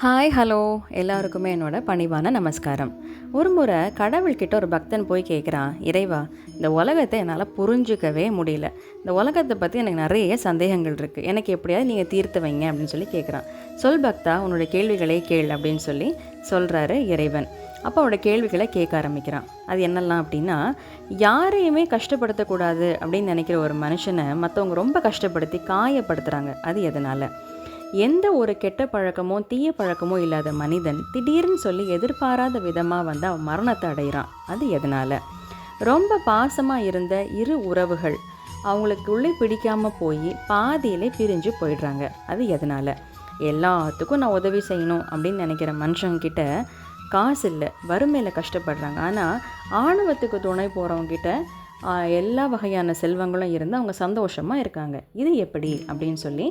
Hi hello எல்லாருக்குமே என்னோட பணிவான நமஸ்காரம். ஒரு முறை கடவுள்கிட்ட ஒரு பக்தன் போய் கேட்குறான், இறைவா, இந்த உலகத்தை என்னால் புரிஞ்சிக்கவே முடியல. இந்த உலகத்தை பற்றி எனக்கு நிறைய சந்தேகங்கள் இருக்குது, எனக்கு எப்படியாவது நீங்கள் தீர்த்து வைங்க அப்படின்னு சொல்லி கேட்குறான். சொல் பக்தா, உன்னோட கேள்விகளே கேள் அப்படின்னு சொல்லி சொல்கிறாரு இறைவன். அப்போ அவனோட கேள்விகளை கேட்க ஆரம்பிக்கிறான். அது என்னெல்லாம் அப்படின்னா, யாரையுமே கஷ்டப்படுத்தக்கூடாது அப்படின்னு நினைக்கிற ஒரு மனுஷனை மற்றவங்க ரொம்ப கஷ்டப்படுத்தி காயப்படுத்துகிறாங்க. அது எதனால்? எந்த ஒரு கெட்ட பழக்கமோ தீய பழக்கமோ இல்லாத மனிதன் திடீர்னு சொல்லி எதிர்பாராத விதமாக வந்து அவன் மரணத்தை அடைகிறான். அது எதனால்? ரொம்ப பாசமாக இருந்த இரு உறவுகள் அவங்களுக்குள்ளே பிடிக்காமல் போய் பாதியிலே பிரிஞ்சு போயிடுறாங்க. அது எதனால்? எல்லாத்துக்கும் நான் உதவி செய்யணும் அப்படின்னு நினைக்கிற மனுஷங்கிட்ட காசு இல்லை, வறுமையில் கஷ்டப்படுறாங்க. ஆனால் ஆணவத்துக்கு துணை போகிறவங்கிட்ட எல்லா வகையான செல்வங்களும் இருந்து அவங்க சந்தோஷமாக இருக்காங்க. இது எப்படி அப்படின்னு சொல்லி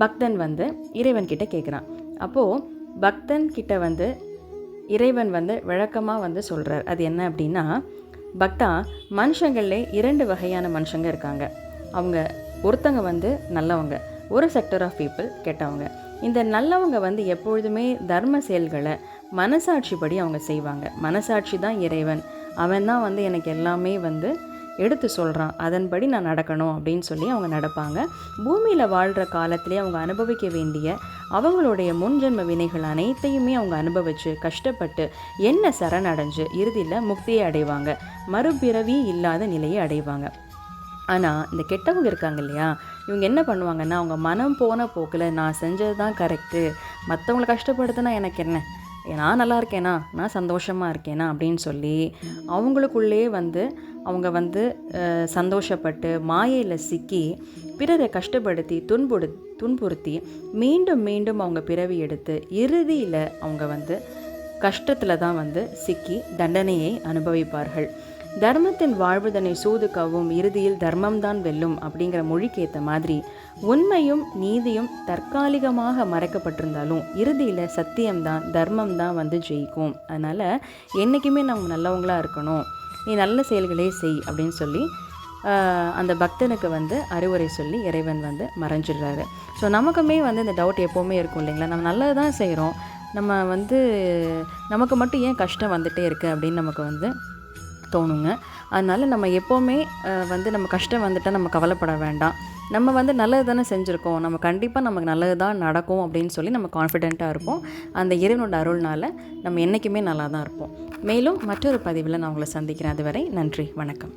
பக்தன் வந்து இறைவன் கிட்ட கேட்குறான். அப்போது பக்தன் கிட்ட வந்து இறைவன் வந்து விளக்கமாக வந்து சொல்கிறார். அது என்ன அப்படின்னா, பக்தா, மனுஷங்களே 2 வகையான மனுஷங்க இருக்காங்க. அவங்க ஒருத்தங்க வந்து நல்லவங்க, ஒரு செக்டர் ஆஃப் பீப்புள் கெட்டவங்க. இந்த நல்லவங்க வந்து எப்பொழுதுமே தர்ம செயல்களை மனசாட்சிப்படி அவங்க செய்வாங்க. மனசாட்சி தான் இறைவன், அவன் தான் வந்து எனக்கு எல்லாமே வந்து எடுத்து சொல்கிறான், அதன்படி நான் நடக்கணும் அப்படின்னு சொல்லி அவங்க நடப்பாங்க. பூமியில் வாழ்கிற காலத்திலே அவங்க அனுபவிக்க வேண்டிய அவங்களுடைய முன்ஜென்ம வினைகள் அனைத்தையுமே அவங்க அனுபவித்து கஷ்டப்பட்டு என்ன சரணடைஞ்சு இறுதியில் முக்தியை அடைவாங்க, மறுபிறவி இல்லாத நிலையை அடைவாங்க. ஆனால் இந்த கெட்டவங்க இருக்காங்க இல்லையா, இவங்க என்ன பண்ணுவாங்கன்னா, அவங்க மனம் போன போக்கில் நான் செஞ்சது தான் கரெக்டு, மற்றவங்களை கஷ்டப்படுத்தினா எனக்கு என்ன, நான் நல்லா இருக்கேனா, நான் சந்தோஷமாக இருக்கேனா அப்படின்னு சொல்லி அவங்களுக்குள்ளே வந்து அவங்க வந்து சந்தோஷப்பட்டு மாயையில் சிக்கி பிறரை கஷ்டப்படுத்தி துன்புறுத்தி மீண்டும் மீண்டும் அவங்க பிறவி எடுத்து இறுதியில் அவங்க வந்து கஷ்டத்தில் தான் வந்து சிக்கி தண்டனையை அனுபவிப்பார்கள். தர்மத்தின் வாழ்வுதனை சூதுக்கவும் இறுதியில் தர்மம்தான் வெல்லும் அப்படிங்கிற மொழிக்கு ஏற்ற மாதிரி உண்மையும் நீதியும் தற்காலிகமாக மறைக்கப்பட்டிருந்தாலும் இறுதியில் சத்தியம்தான் தர்மம்தான் வந்து ஜெயிக்கும். அதனால் என்றைக்குமே நம்ம நல்லவங்களாக இருக்கணும், நீ நல்ல செயல்களே செய் அப்படின்னு சொல்லி அந்த பக்தனுக்கு வந்து அறிவுரை சொல்லி இறைவன் வந்து மறைஞ்சிடுறாரு. ஸோ நமக்குமே வந்து இந்த டவுட் எப்போவுமே இருக்கும் இல்லைங்களா, நம்ம நல்லது தான் செய்கிறோம், நம்ம வந்து நமக்கு மட்டும் ஏன் கஷ்டம் வந்துகிட்டே இருக்குது அப்படின்னு நமக்கு வந்து தோணுங்க. அதனால் நம்ம எப்போவுமே வந்து நம்ம கஷ்டம் வந்துட்டால் நம்ம கவலைப்பட வேண்டாம். நம்ம வந்து நல்லது தானே செஞ்சுருக்கோம், நம்ம கண்டிப்பாக நமக்கு நல்லது தான் நடக்கும் அப்படின்னு சொல்லி நம்ம கான்ஃபிடெண்ட்டாக இருப்போம். அந்த இறைவனோட அருள்னால் நம்ம என்றைக்குமே நல்லா தான் இருப்போம். மேலும் மற்றொரு பதிவில் நான் உங்களை சந்திக்கிறேன். அதுவரை நன்றி, வணக்கம்.